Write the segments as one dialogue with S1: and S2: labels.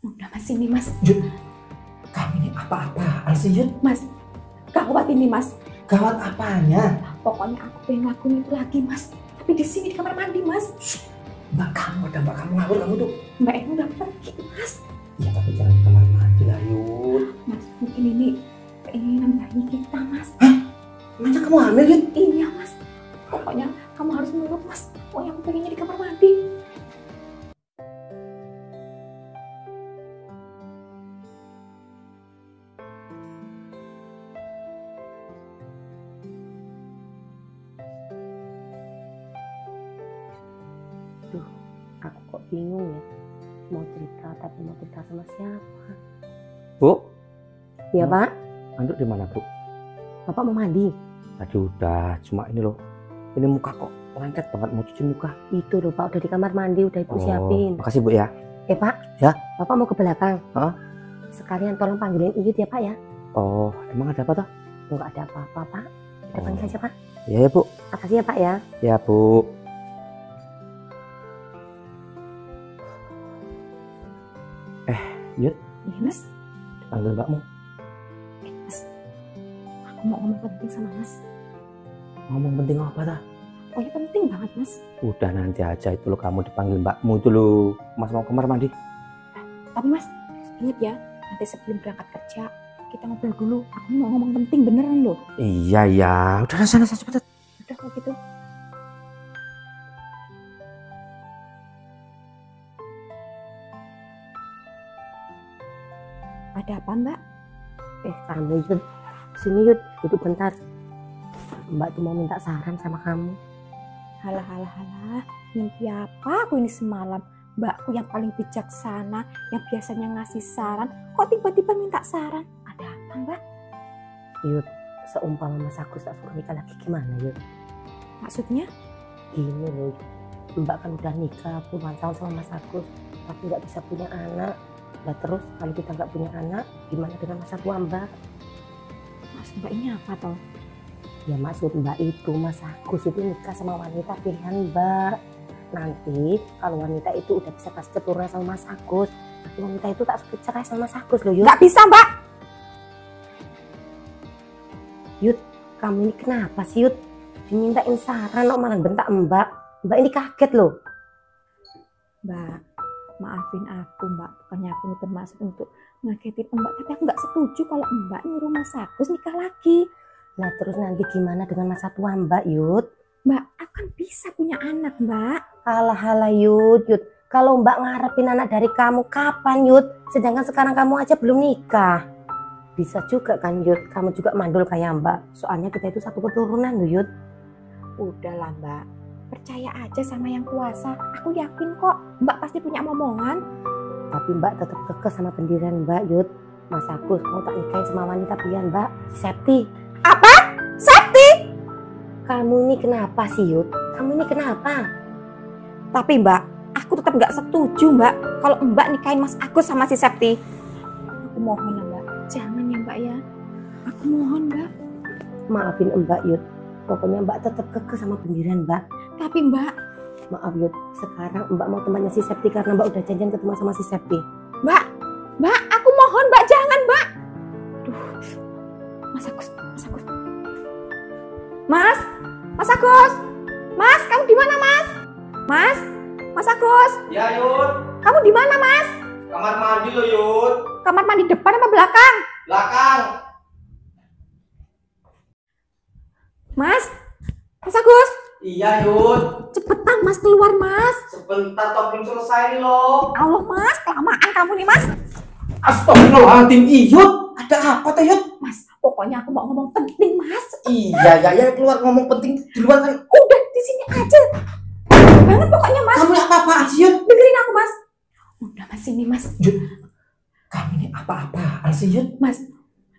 S1: Udah mas, ini mas.
S2: Yud, kamu ini apa-apaan sih Yud?
S1: Mas, gawat ini mas.
S2: Gawat apanya?
S1: Pokoknya aku pengen ngelakuin itu lagi mas. Tapi di sini di kamar mandi mas.
S2: Mbak kamu ngawur kamu tuh.
S1: Mbak Eno udah pergi mas.
S2: Ya tapi jangan di kamar mandi lah Yud.
S1: Mas, mungkin ini keinginan bayi kita mas.
S2: Hah? Emangnya kamu hamil Yud?
S1: Iya mas. Pokoknya kamu harus nurut mas. Pokoknya aku pengennya di kamar mandi.
S3: Duh, aku kok bingung ya. Mau cerita tapi mau cerita sama siapa?
S2: Bu,
S3: Ya Pak,
S2: anduk di mana Bu?
S3: Bapak mau mandi?
S2: Tadi udah, cuma ini loh. Ini muka kok lengket banget mau cuci muka.
S3: Itu loh Pak, udah di kamar mandi, udah ibu siapin.
S2: Makasih Bu ya.
S3: Pak,
S2: Ya?
S3: Bapak mau ke belakang?
S2: Hah?
S3: Sekalian tolong panggilin Iyut ya Pak ya.
S2: Oh, emang ada apa toh?
S3: Enggak ada apa-apa Pak. Kita panggil aja Pak.
S2: Iya ya Bu.
S3: Makasih ya Pak ya.
S2: Ya Bu. Yud,
S1: Iya mas.
S2: panggil mbakmu.
S1: Mas, aku mau ngomong penting sama mas.
S2: Ngomong penting apa dah?
S1: Pokoknya penting banget mas.
S2: Udah nanti aja itu lo, kamu dipanggil mbakmu itu lo. Mas mau kamar mandi.
S1: Tapi mas, ingat ya, nanti sebelum berangkat kerja kita ngobrol dulu. Aku mau ngomong penting beneran loh.
S2: Iya ya, udah sana cepet.
S1: Udah kalau gitu. Ada apa mbak?
S3: Kamu Yud, sini Yud, duduk bentar. Mbak tuh mau minta saran sama kamu.
S1: Halah, mimpi apa aku ini semalam? Mbakku yang paling bijaksana, yang biasanya ngasih saran, kok tiba-tiba minta saran? Ada apa mbak?
S3: Yud, seumpama Mas Agus tak suruh nikah lagi gimana Yud?
S1: Maksudnya?
S3: Gini loh, Mbak kan udah nikah puluhan tahun sama Mas Agus, tapi nggak bisa punya anak. Nah terus kalau kita nggak punya anak, gimana dengan masa tua Mbak?
S1: Maksud mbak ini apa toh?
S3: Ya maksud Mbak itu Mas Agus itu nikah sama wanita pilihan Mbak. Nanti kalau wanita itu udah bisa kasih keturunan sama Mas Agus, tapi wanita itu tak suka cerai sama Mas Agus loh Yud.
S1: Nggak bisa mbak!
S3: Yud, kamu ini kenapa sih Yud? Dimintain saran kok malah bentak Mbak. Mbak ini kaget loh.
S1: Mbak, maafin aku mbak, bukannya aku ini bermaksud untuk ngagetin mbak, tapi aku nggak setuju kalau mbak nyuruh Mas Agus nikah lagi.
S3: Nah terus nanti gimana dengan masa tua Mbak Yud?
S1: Mbak, aku kan bisa punya anak mbak.
S3: Halah Yud, kalau Mbak ngarepin anak dari kamu kapan Yud? Sedangkan sekarang kamu aja belum nikah. Bisa juga kan Yud, kamu juga mandul kayak Mbak. Soalnya kita itu satu keturunan loh Yud.
S1: Udahlah mbak, percaya aja sama yang kuasa. Aku yakin kok mbak pasti punya momongan.
S3: Tapi Mbak tetap kekeh sama pendirian Mbak Yud. Mas Agus mau tak nikahin sama wanita pilihan Mbak, si Septi.
S1: Apa? Septi?
S3: Kamu ini kenapa sih Yud? Kamu ini kenapa?
S1: Tapi mbak, aku tetap nggak setuju mbak kalau mbak nikahin Mas Agus sama si Septi. Aku mohon ya mbak, jangan ya mbak ya. Aku mohon mbak.
S3: Maafin Mbak Yud, pokoknya Mbak tetap kekeh sama pendirian Mbak.
S1: Tapi mbak,
S3: Maaf Yud, sekarang Mbak mau temannya si Septi karena Mbak udah janjian ketemu sama si Septi.
S1: mbak, aku mohon mbak, jangan mbak. Duh, Mas Agus. Mas Agus, Mas, kamu di mana Mas? Mas Agus.
S2: Ya Yud,
S1: Kamu di mana Mas?
S2: kamar mandi lo Yud.
S1: Kamar mandi depan apa belakang?
S2: Belakang.
S1: Mas Agus,
S2: Iya Yud.
S1: cepetan Mas keluar Mas.
S2: Sebentar toh belum selesai nih lo.
S1: Allah Mas, kelamaan kamu nih Mas.
S2: Astagfirullahaladzim, Yud. Ada apa tuh Yud?
S1: Mas, pokoknya aku mau ngomong penting Mas.
S2: Iya, keluar ngomong penting di luar kan.
S1: Udah di sini aja. Banget pokoknya Mas.
S2: Kamu ini apa-apaan sih Yud?
S1: Dengerin aku Mas. Udah Mas, sini Mas.
S2: Yud, kamu ini apa-apaan sih Yud?
S1: Mas,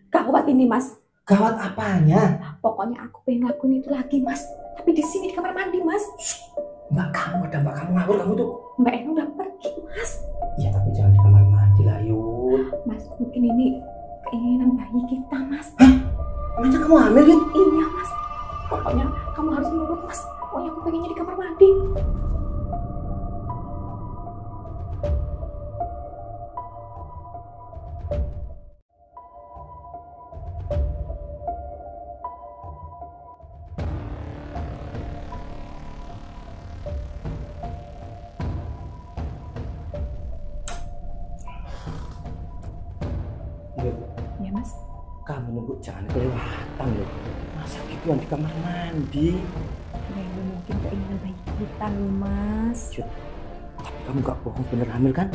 S1: gawat ini Mas.
S2: Gawat apanya?
S1: Pokoknya aku pengen ngelakuin itu lagi Mas. Tapi di sini di kamar mandi Mas.
S2: Mbak kamu ngawur kamu tuh.
S1: Mbak Eno udah pergi Mas.
S2: Ya tapi jangan di kamar mandi lah Yud.
S1: Mas, mungkin ini keinginan bayi kita Mas.
S2: Emangnya kamu hamil Yud?
S1: Iya Mas. Pokoknya kamu harus nurut Mas. Pokoknya aku pengennya di kamar mandi. Ya mas.
S2: Kamu nunggu jangan kelewatan loh. Masa gituan di kamar mandi?
S1: Ya mungkin keinginan bayi kita loh mas.
S2: Jut, tapi kamu gak bohong bener hamil kan?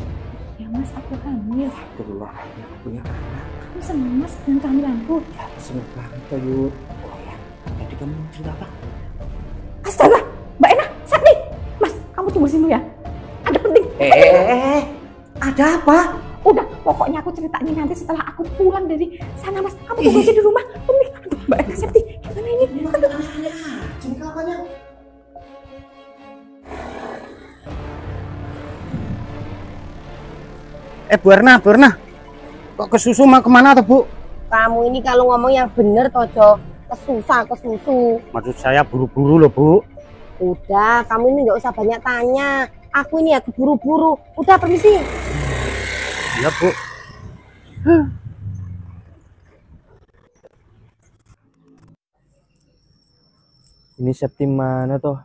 S1: Ya mas, aku hamil.
S2: Alhamdulillah, aku punya anak.
S1: Kamu senang mas dengan kehamilanku?
S2: Ya, seneng banget tuh Yud. Oh ya, jadi kamu cerita apa?
S1: Astaga, Mbak Ena, Sakti. Mas, kamu tunggu sini ya. Ada penting.
S2: Ada apa?
S1: Udah, pokoknya aku ceritain nanti setelah aku pulang dari sana mas. Kamu tunggu aja di rumah. Penting. Aduh, Mbak Ena, Sakti. Gimana ini? Aduh.
S2: Jadi kapannya?
S4: Bu Erna, kok ke susu mau kemana tuh Bu?
S3: Kamu ini kalau ngomong yang bener Tojo, ke susu.
S4: Maksud saya buru-buru loh Bu.
S3: Udah, kamu ini nggak usah banyak tanya. Aku ini ya keburu-buru. Udah, permisi.
S4: Iya Bu.
S2: Ini Septi mana tuh?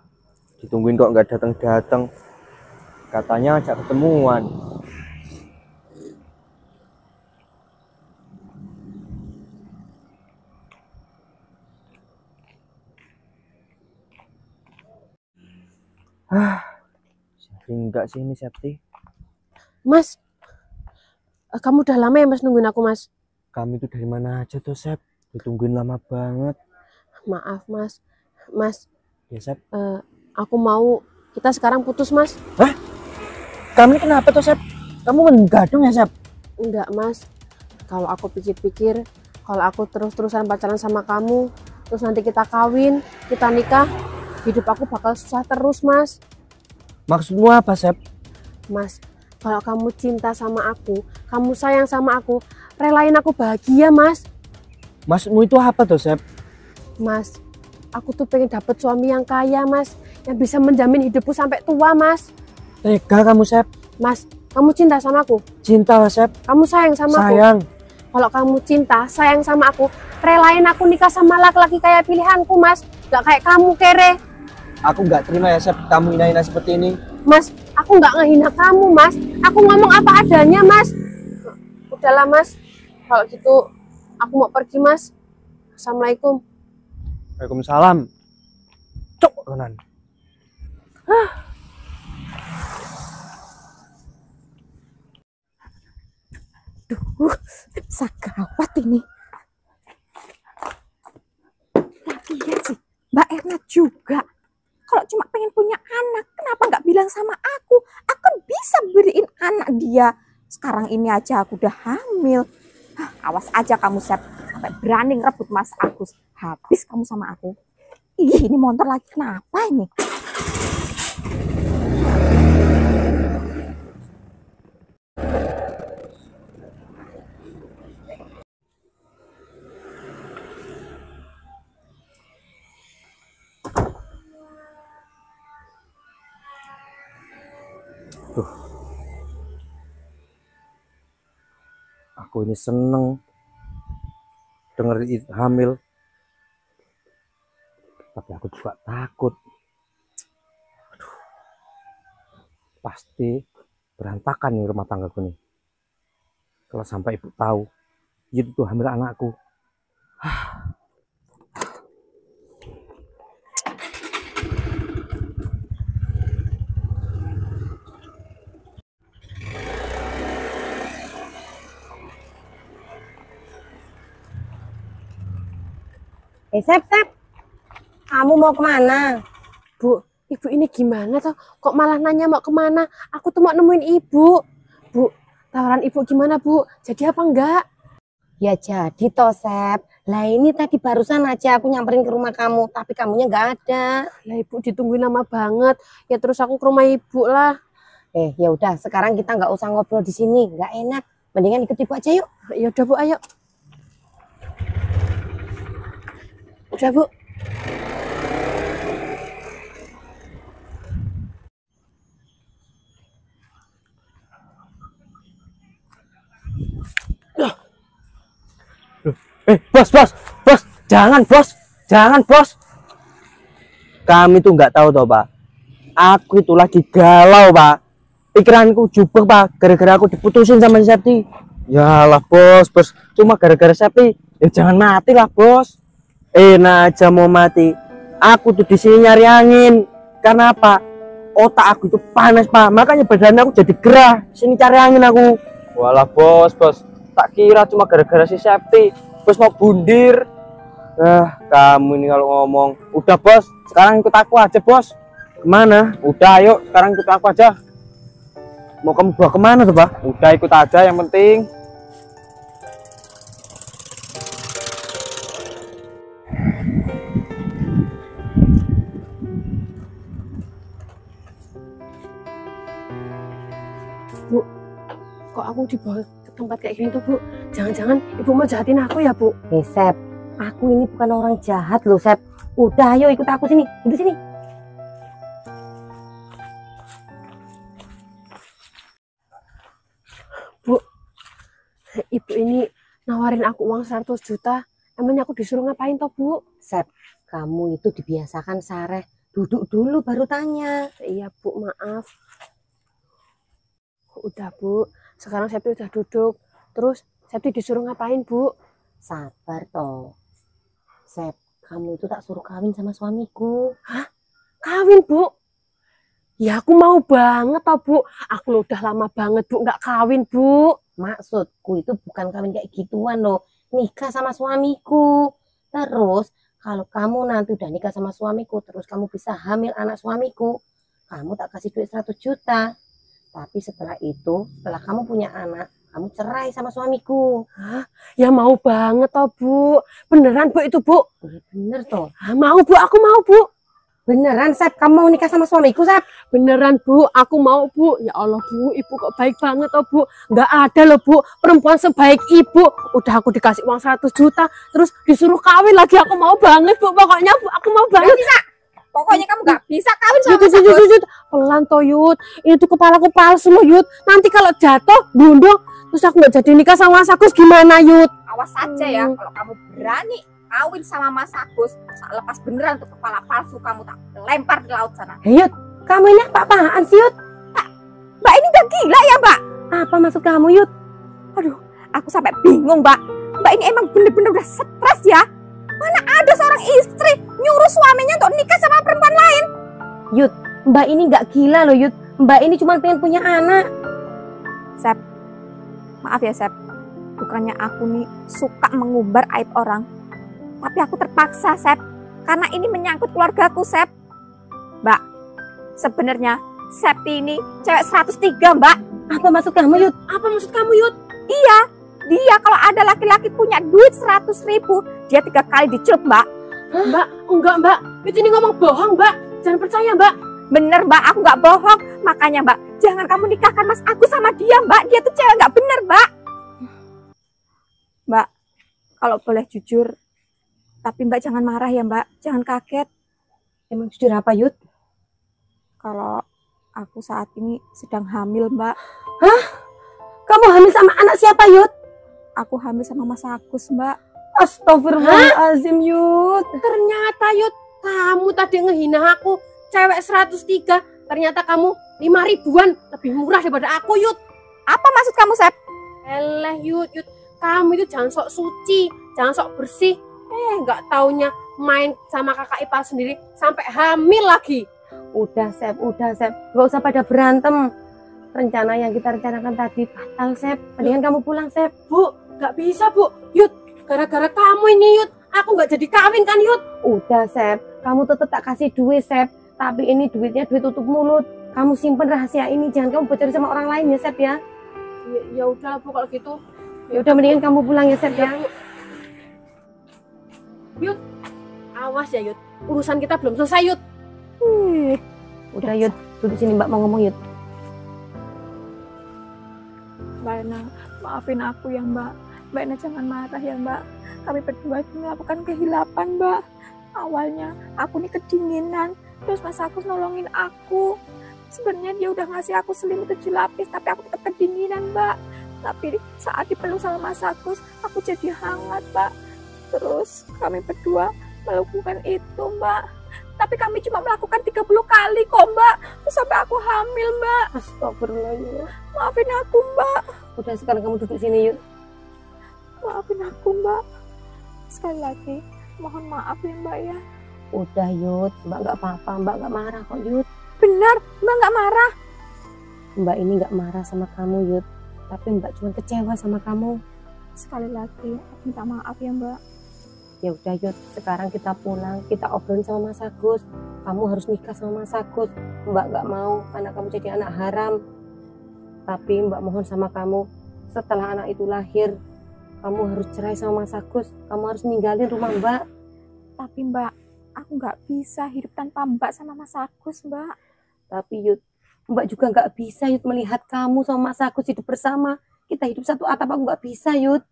S2: Ditungguin kok nggak datang-datang. Katanya ajak ketemuan. Enggak sih ini Septi.
S5: Mas, kamu udah lama ya mas nungguin aku mas?
S2: Kami itu dari mana aja tuh Sep? Ditungguin lama banget.
S5: Maaf mas, mas,
S2: Ya Sep.
S5: aku mau kita sekarang putus mas.
S2: Hah? Kamu kenapa tuh Sep? Kamu menggadung ya Sep?
S5: Enggak mas, kalau aku pikir-pikir, kalau aku terus-terusan pacaran sama kamu, terus nanti kita kawin, kita nikah, hidup aku bakal susah terus mas.
S2: Maksudmu apa Sep?
S5: Mas, kalau kamu cinta sama aku, kamu sayang sama aku, relain aku bahagia mas.
S2: Maksudmu itu apa tuh Sep?
S5: Mas, aku tuh pengen dapet suami yang kaya mas, yang bisa menjamin hidupku sampai tua mas.
S2: Tega kamu Sep?
S5: Mas, kamu cinta sama aku?
S2: Cinta lah Sep.
S5: Kamu sayang sama aku?
S2: Sayang.
S5: Kalau kamu cinta, sayang sama aku, relain aku nikah sama laki-laki kayak pilihanku mas, gak kayak kamu kere.
S2: Aku nggak terima ya Sep, kamu hina-hina seperti ini.
S5: Mas, aku nggak ngehina kamu mas, aku ngomong apa adanya mas. Udahlah mas, kalau gitu aku mau pergi mas. Assalamualaikum.
S2: Waalaikumsalam. Cok kanan.
S1: Duh, sagawat ini. Lagian sih, Mbak Erna juga. Kalau cuma pengen punya anak, kenapa nggak bilang sama aku? Aku kan bisa beriin anak dia. Sekarang ini aja aku udah hamil. Awas aja kamu Sep, sampai berani ngerebut Mas Agus. Habis kamu sama aku. Ih, ini motor lagi kenapa ini?
S2: Aku ini seneng denger hamil, tapi aku juga takut. Aduh, pasti berantakan nih rumah tanggaku nih. Kalau sampai ibu tahu, itu tuh hamil anakku.
S3: Sep, kamu mau kemana?
S5: Bu, ibu ini gimana toh? Kok malah nanya mau kemana? Aku tuh mau nemuin ibu. Bu, tawaran ibu gimana bu? Jadi apa enggak?
S3: Ya jadi toh Sep. Lah ini tadi barusan aja aku nyamperin ke rumah kamu, tapi kamunya nggak ada.
S5: Lah ibu ditungguin lama banget. Ya terus aku ke rumah ibu lah.
S3: Ya udah, sekarang kita nggak usah ngobrol di sini, nggak enak. Mendingan ikut ibu aja yuk.
S5: Ya udah bu, ayo. Udah bu.
S2: Bos, jangan bos. Kami tuh nggak tahu toh Pak. Aku itu lagi galau Pak. Pikiranku jubek Pak, gara-gara aku diputusin sama si Septi. Ya lah bos, cuma gara-gara Septi, ya jangan mati lah bos. Enak aja mau mati. Aku tuh di sini nyari angin. Karena apa? Otak aku itu panas pak, makanya badan aku jadi gerah. Sini cari angin aku. Walah bos, tak kira cuma gara-gara si Septi. Bos mau bundir. Kamu ini kalau ngomong. Udah bos, sekarang ikut aku aja bos. Kemana? Udah ayo, sekarang ikut aku aja. Mau kamu bawa kemana tuh pak? Udah ikut aja yang penting.
S5: Bu, kok aku dibawa ke tempat kayak gini tuh Bu? Jangan-jangan ibu mau jahatin aku ya Bu?
S3: Sep, aku ini bukan orang jahat loh Sep. Udah ayo ikut aku sini, duduk sini.
S5: Bu, ibu ini nawarin aku uang 100 juta. Emangnya aku disuruh ngapain toh Bu?
S3: Sep, kamu itu dibiasakan sareh. Duduk dulu baru tanya.
S5: Iya Bu, maaf. Udah Bu, sekarang Septi udah duduk. Terus Septi disuruh ngapain Bu?
S3: Sabar toh. Sep, kamu itu tak suruh kawin sama suamiku.
S5: Kawin Bu? Ya aku mau banget toh Bu. Aku lo udah lama banget Bu nggak kawin Bu.
S3: Maksudku itu bukan kawin kayak gituan loh. Nikah sama suamiku. Terus kalau kamu nanti udah nikah sama suamiku, terus kamu bisa hamil anak suamiku, kamu tak kasih duit 100 juta. Tapi setelah itu, setelah kamu punya anak, kamu cerai sama suamiku.
S5: Ya mau banget toh Bu. Beneran Bu itu Bu?
S3: Bener toh.
S5: Mau Bu, aku mau Bu.
S3: Beneran Sep, kamu mau nikah sama suamiku Sep?
S5: Beneran Bu, aku mau Bu. Ya Allah Bu, ibu kok baik banget toh Bu. Nggak ada loh Bu, perempuan sebaik ibu. Udah aku dikasih uang 100 juta, terus disuruh kawin lagi. Aku mau banget Bu, pokoknya Bu, aku mau banget.
S1: Bisa. Pokoknya kamu nggak bisa kawin sama
S5: Yud,
S1: Mas Agus.
S5: pelan toh Yud. Ini tuh kepalaku palsu loh Yud. Nanti kalau jatuh, bundung, terus aku nggak jadi nikah sama Mas Agus gimana Yud?
S1: Awas saja ya, kalau kamu berani kawin sama Mas Agus, lepas beneran tuh kepala palsu kamu tak lempar di laut sana.
S3: Hei Yud, kamu ini apa-apaan sih Yud?
S1: Mbak ini udah gila ya Mbak?
S3: Apa maksud kamu Yud?
S1: Aduh, aku sampai bingung Mbak. Mbak ini emang bener-bener udah stres ya. Mana ada seorang istri nyuruh suaminya untuk nikah sama perempuan lain.
S3: Yud, Mbak ini nggak gila loh Yud. Mbak ini cuma pengen punya anak.
S1: Sep, maaf ya Sep. Bukannya aku nih suka mengumbar aib orang. Tapi aku terpaksa Sep. Karena ini menyangkut keluargaku Sep. Mbak, sebenarnya Septi ini cewek 103 Mbak.
S3: Apa maksud kamu Yud?
S5: Apa maksud kamu Yud?
S1: Iya, dia kalau ada laki-laki punya duit 100.000, dia 3 kali dicelup Mbak.
S5: Mbak, enggak Mbak. Yud ini ngomong bohong Mbak. Jangan percaya Mbak.
S1: Bener Mbak, aku nggak bohong. Makanya Mbak, jangan kamu nikahkan Mas Agus sama dia Mbak. Dia tuh cewek nggak bener Mbak. Mbak, kalau boleh jujur, tapi Mbak jangan marah ya Mbak. Jangan kaget.
S3: Emang jujur apa Yud?
S1: Kalau aku saat ini sedang hamil Mbak.
S3: Kamu hamil sama anak siapa Yud?
S1: Aku hamil sama Mas Agus Mbak.
S3: Astagfirullahaladzim Yud.
S5: Ternyata Yud, kamu tadi ngehina aku. Cewek 103, ternyata kamu 5 ribuan lebih murah daripada aku Yud.
S1: Apa maksud kamu Sep?
S5: Eleh Yud, kamu itu jangan sok suci, jangan sok bersih. Nggak taunya main sama kakak ipar sendiri sampai hamil lagi.
S3: Udah Sep, gak usah pada berantem. Rencana yang kita rencanakan tadi batal Sep. Mendingan kamu pulang Sep.
S5: Bu, nggak bisa Bu. Yud, gara-gara kamu ini Yud, aku nggak jadi kawin kan Yud.
S3: Udah Sep, kamu tetap tak kasih duit Sep. Tapi ini duitnya duit tutup mulut. Kamu simpen rahasia ini, jangan kamu bocorin sama orang lain ya Sep ya.
S5: Ya udah Bu kalau gitu.
S3: Ya udah mendingan kamu pulang ya Sep ya.
S5: Yud, awas ya Yud. Urusan kita belum selesai Yud.
S3: Udah Yud, duduk sini Mbak mau ngomong Yud.
S1: Mbak Ena, maafin aku ya Mbak. Mbak Ena jangan marah ya Mbak. Kami berdua itu melakukan kehilapan Mbak. Awalnya aku nih kedinginan, terus Mas Agus nolongin aku. Sebenarnya dia udah ngasih aku selimut 7 lapis, tapi aku tetap kedinginan Mbak. Tapi saat dipeluk sama Mas Agus, aku jadi hangat Mbak. Terus kami berdua melakukan itu Mbak. Tapi kami cuma melakukan 30 kali kok Mbak. Terus sampai aku hamil Mbak.
S3: Astagfirullah.
S1: Maafin aku Mbak.
S3: Udah sekarang kamu duduk sini Yud.
S1: Maafin aku, Mbak. Sekali lagi, mohon maaf ya, Mbak ya.
S3: Udah Yud, Mbak nggak apa-apa, Mbak nggak marah kok Yud.
S1: Benar, Mbak nggak marah.
S3: Mbak ini nggak marah sama kamu Yud, tapi Mbak cuma kecewa sama kamu.
S1: Sekali lagi, aku minta maaf ya, Mbak.
S3: Ya udah Yud, sekarang kita pulang, kita obrolin sama Mas Agus. Kamu harus nikah sama Mas Agus. Mbak nggak mau karena kamu jadi anak haram. Tapi Mbak mohon sama kamu, setelah anak itu lahir, kamu harus cerai sama Mas Agus. Kamu harus ninggalin rumah Mbak.
S1: Tapi Mbak, aku nggak bisa hidup tanpa Mbak sama Mas Agus, Mbak.
S3: Tapi Yud, Mbak juga nggak bisa Yud melihat kamu sama Mas Agus hidup bersama. Kita hidup satu atap, aku nggak bisa Yud.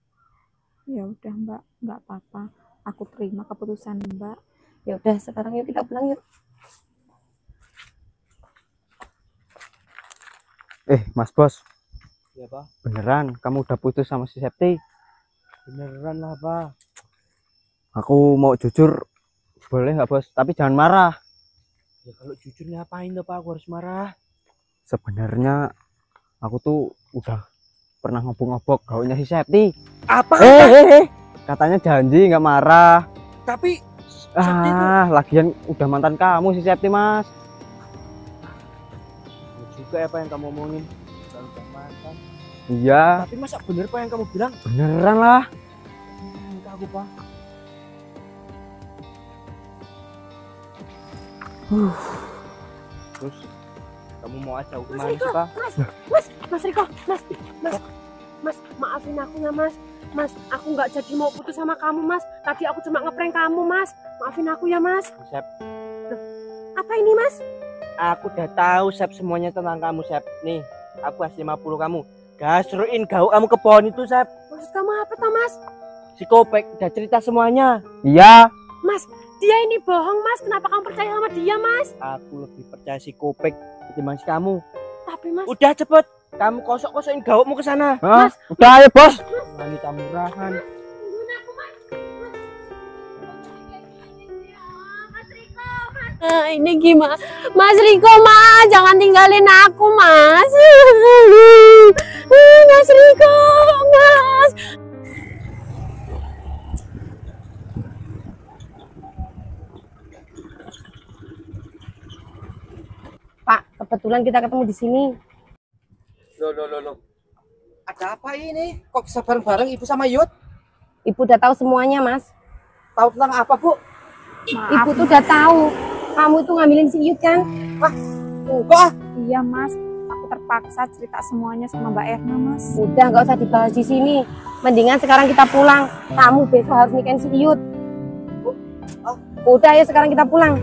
S1: Ya udah, Mbak, nggak apa-apa. Aku terima keputusan Mbak.
S3: Ya udah, sekarang yuk kita pulang yuk.
S2: Mas Bos,
S4: Ya Pak,
S2: beneran kamu udah putus sama si Septi?
S4: beneran lah Pak.
S2: Aku mau jujur, boleh nggak Bos? Tapi jangan marah.
S4: Ya kalau jujur ngapain tuh Pak, aku harus marah.
S2: Sebenarnya aku tuh udah pernah ngobok-ngobok gaulnya si Septi.
S4: Apa?
S2: Katanya janji nggak marah.
S4: Tapi Septi itu
S2: Lagian udah mantan kamu si Septi, Mas.
S4: ya juga apa yang kamu omongin. Udah mantan.
S2: Iya,
S4: Tapi masa bener Pak yang kamu bilang?
S2: beneran lah.
S4: Minta aku Pak.
S2: Terus kamu mau aja aku
S5: Mas
S2: kemana
S5: Riko,
S2: sih, Pak?
S5: Mas Riko, Mas, maafin aku ya Mas, aku nggak jadi mau putus sama kamu Mas. Tadi aku cuma ngeprank kamu Mas. Maafin aku ya Mas.
S2: Sep,
S5: Apa ini Mas?
S2: aku udah tahu Sep semuanya tentang kamu, Sep. Nih, aku kasih 50 kamu. Gasruin gaul kamu ke pohon itu, Sep.
S5: Maksud kamu apa toh Mas?
S2: Si Kopek udah cerita semuanya. Iya.
S5: Mas, dia ini bohong Mas. Kenapa kamu percaya sama dia Mas?
S2: Aku lebih percaya si Kopek ketimbang si kamu.
S5: Tapi Mas,
S2: Udah cepet, kamu kosok-kosokin gaulmu ke sana.
S5: Mas,
S2: Udah ayo, Bos. Wanita murahan.
S5: tungguin aku Mas. Ini gimana? Mas Riko, Mas, jangan tinggalin aku, Mas. Mas Riko, Mas.
S3: Pak, kebetulan kita ketemu di sini.
S4: Loh. Ada apa ini? Kok bisa bareng-bareng Ibu sama Yud?
S3: Ibu udah tahu semuanya, Mas.
S4: Tahu tentang apa Bu?
S3: Ibu tuh udah tahu. Kamu itu ngambilin si Yud kan?
S4: Enggak.
S1: Iya, Mas. Aku terpaksa cerita semuanya sama Mbak Erna, Mas.
S3: Udah nggak usah dibahas di sini. Mendingan sekarang kita pulang. Kamu besok harus nikahin si Yud. Udah ya sekarang kita pulang.